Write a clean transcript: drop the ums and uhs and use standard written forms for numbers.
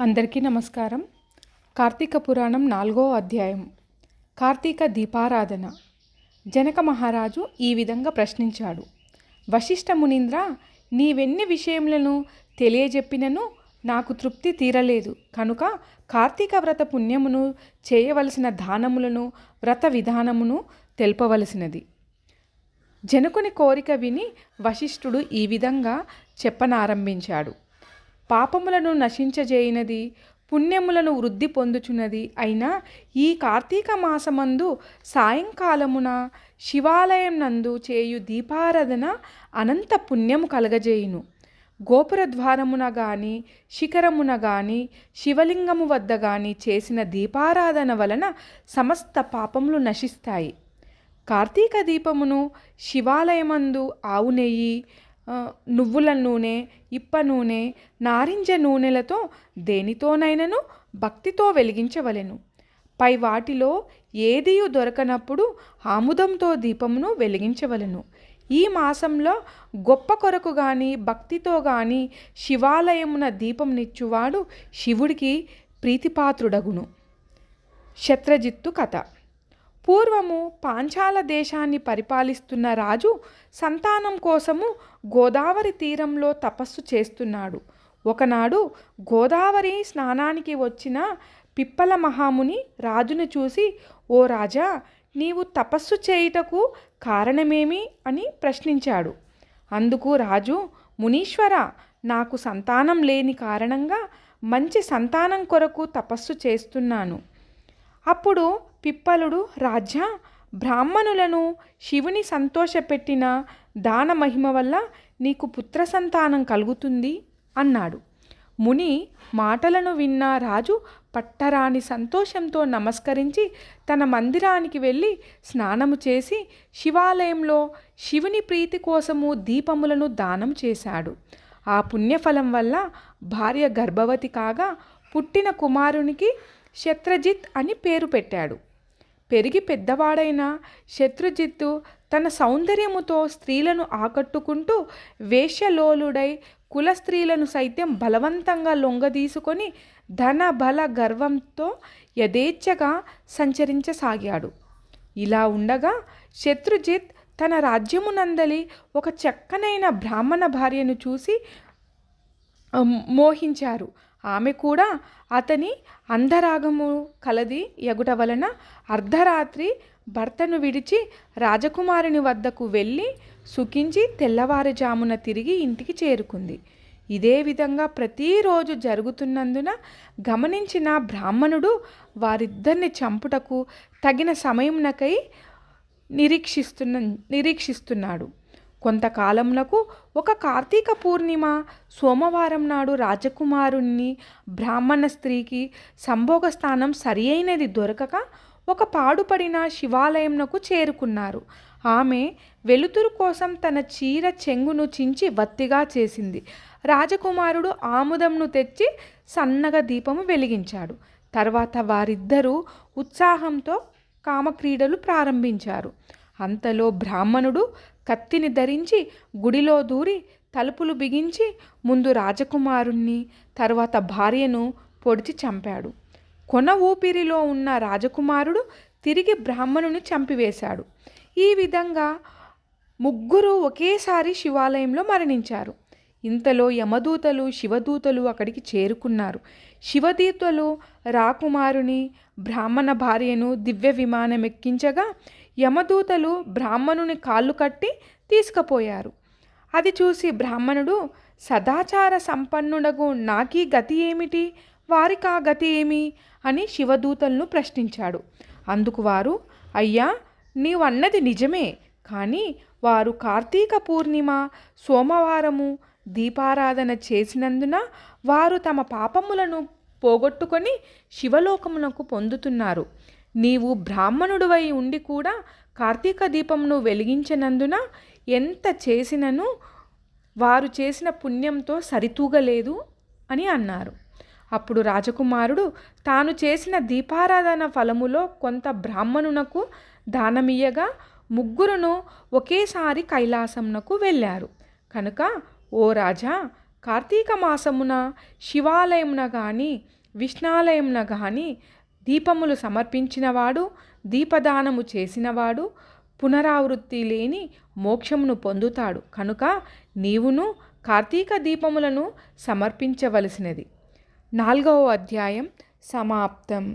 అందరికీ నమస్కారం. కార్తీక పురాణం 4వ అధ్యాయం కార్తీక దీపారాధన. జనక మహారాజు ఈ విధంగా ప్రశ్నించాడు. వశిష్ఠ మునీంద్ర, నీవెన్ని విషయములను తెలియజెప్పినను నాకు తృప్తి తీరలేదు. కనుక కార్తీక వ్రత పుణ్యమును చేయవలసిన దానములను వ్రత విధానమును తెలుపవలసినది. జనకుని కోరిక విని వశిష్ఠుడు ఈ విధంగా చెప్పనారంభించాడు. పాపములను నశించజేయినది, పుణ్యములను వృద్ధి పొందుచున్నది అయినా ఈ కార్తీక మాసమందు సాయంకాలమున శివాలయం నందు చేయు దీపారాధన అనంత పుణ్యము కలగజేయును. గోపుర ద్వారమున గాని శిఖరమున గాని శివలింగము వద్ద గాని చేసిన దీపారాధన వలన సమస్త పాపములు నశిస్తాయి. కార్తీక దీపమును శివాలయమందు ఆవు నెయ్యి, నువ్వుల నూనె, ఇప్ప నూనె, నారింజ నూనెలతో దేనితోనైనను భక్తితో వెలిగించవలెను. పై వాటిలో ఏదియు దొరకనప్పుడు ఆముదంతో దీపమును వెలిగించవలెను. ఈ మాసంలో గొప్ప కొరకు గాని భక్తితో గాని శివాలయమున దీపమునిచ్చువాడు శివుడికి ప్రీతిపాత్రుడగును. శత్రజిత్తు కథ. పూర్వము పాంచాల దేశాన్ని పరిపాలిస్తున్న రాజు సంతానం కోసము గోదావరి తీరంలో తపస్సు చేస్తున్నాడు. ఒకనాడు గోదావరి స్నానానికి వచ్చిన పిప్పల మహాముని రాజును చూసి, ఓ రాజా, నీవు తపస్సు చేయుటకు కారణమేమి అని ప్రశ్నించాడు. అందుకు రాజు, మునీశ్వర, నాకు సంతానం లేని కారణంగా మంచి సంతానం కొరకు తపస్సు చేస్తున్నాను. అప్పుడు పిప్పలుడు, రాజా, బ్రాహ్మణులను శివుని సంతోషపెట్టిన దాన మహిమ వల్ల నీకు పుత్ర సంతానం కలుగుతుంది అన్నాడు. ముని మాటలను విన్న రాజు పట్టరాని సంతోషంతో నమస్కరించి తన మందిరానికి వెళ్ళి స్నానము చేసి శివాలయంలో శివుని ప్రీతి కోసము దీపములను దానం చేశాడు. ఆ పుణ్యఫలం వల్ల భార్య గర్భవతి కాగా పుట్టిన కుమారునికి శత్రజిత్ అని పేరు పెట్టాడు. పెరిగి పెద్దవాడైన శత్రుజిత్తు తన సౌందర్యముతో స్త్రీలను ఆకట్టుకుంటూ వేశ్యలోలుడై కుల స్త్రీలను సైతం బలవంతంగా లొంగదీసుకొని ధన బల గర్వంతో యథేచ్ఛగా సంచరించసాగాడు. ఇలా ఉండగా శత్రుజిత్ తన రాజ్యమునందలి ఒక చక్కనైన బ్రాహ్మణ భార్యను చూసి మోహించారు. ఆమె కూడా అతని అంధరాగము కలది ఎగుట వలన అర్ధరాత్రి భర్తను విడిచి రాజకుమారుని వద్దకు వెళ్ళి సుఖించి తెల్లవారుజామున తిరిగి ఇంటికి చేరుకుంది. ఇదే విధంగా ప్రతిరోజు జరుగుతున్నందున గమనించిన బ్రాహ్మణుడు వారిద్దరిని చంపుటకు తగిన సమయమునకై నిరీక్షిస్తున్నాడు. కొంతకాలమునకు ఒక కార్తీక పూర్ణిమ సోమవారం నాడు రాజకుమారుణ్ణి బ్రాహ్మణ స్త్రీకి సంభోగ స్థానం సరి అయినది దొరకక ఒక పాడుపడిన శివాలయంనకు చేరుకున్నారు. ఆమె వెలుతురు కోసం తన చీర చెంగును చించి వత్తిగా చేసింది. రాజకుమారుడు ఆముదంను తెచ్చి సన్నగా దీపము వెలిగించాడు. తర్వాత వారిద్దరూ ఉత్సాహంతో కామక్రీడలు ప్రారంభించారు. అంతలో బ్రాహ్మణుడు కత్తిని ధరించి గుడిలో దూరి తలుపులు బిగించి ముందు రాజకుమారుణ్ణి తర్వాత భార్యను పొడిచి చంపాడు. కొన ఊపిరిలో ఉన్న రాజకుమారుడు తిరిగి బ్రాహ్మణుని చంపివేశాడు. ఈ విధంగా ముగ్గురు ఒకేసారి శివాలయంలో మరణించారు. ఇంతలో యమదూతలు శివదూతలు అక్కడికి చేరుకున్నారు. శివదూతలు రాకుమారుని బ్రాహ్మణ భార్యను దివ్య విమానం ఎక్కించగా యమదూతలు బ్రాహ్మణుని కాళ్ళు కట్టి తీసుకుపోయారు. అది చూసి బ్రాహ్మణుడు, సదాచార సంపన్నుడగు నాకీ గతి ఏమిటి, వారికా గతి ఏమి అని శివదూతలను ప్రశ్నించాడు. అందుకు వారు, అయ్యా, నీవన్నది నిజమే, కానీ వారు కార్తీక పూర్ణిమ సోమవారము దీపారాధన చేసినందున వారు తమ పాపములను పోగొట్టుకొని శివలోకమునకు పొందుతున్నారు. నీవు బ్రాహ్మణుడివై ఉండి కూడా కార్తీక దీపమును వెలిగించినందున ఎంత చేసినను వారు చేసిన పుణ్యంతో సరితూగలేదు అని అన్నారు. అప్పుడు రాజకుమారుడు తాను చేసిన దీపారాధన ఫలములో కొంత బ్రాహ్మణునకు దానమియ్యగా ముగ్గురును ఒకేసారి కైలాసమునకు వెళ్ళారు. కనుక, ఓ రాజా, కార్తీక మాసమున శివాలయమున గాని విష్ణాలయమున గాని దీపములు సమర్పించినవాడు, దీపదానము చేసినవాడు పునరావృత్తి లేని మోక్షమును పొందుతాడు. కనుక నీవును కార్తీక దీపములను సమర్పించవలసినది. 4వ అధ్యాయం సమాప్తం.